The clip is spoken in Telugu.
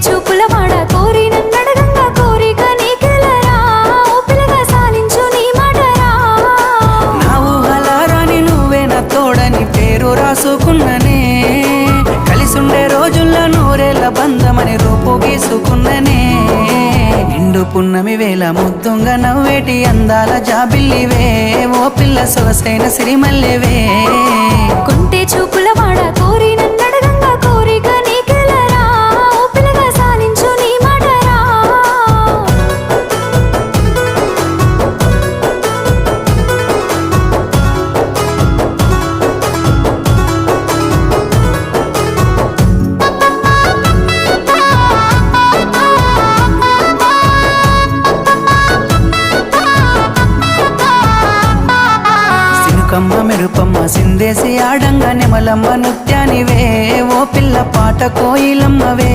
చూపుల వాడ కోరి నన్నడగంగా కోరిక నీకెలరా ఓ పిల్లగా సాలించు నీ మాటరా నా ఊహలారాని నువ్వే నా తోడని పేరు రాసుకున్ననే కలిసుండే రోజుల్లో నూరేళ్ల బంధమని రూపు గీసుకున్ననే నిండు పున్నమి వేళ ముద్దుంగా నవ్వేటి అందాల జాబిల్లివే ఓ పిల్ల సొగసైన సిరిమల్లెవే కుంటే చూపుల వాడ కోరి నన్నడగంగా కోరిక నీకెలరా ఓ పిల్లగా సాలించు నీ మాటరా సినుకమ్మ మెరుపమ్మ సిందేసి ఆడంగా నెమలమ్మ నృత్యానివే ఓ పిల్ల పాట కోయిలమ్మవే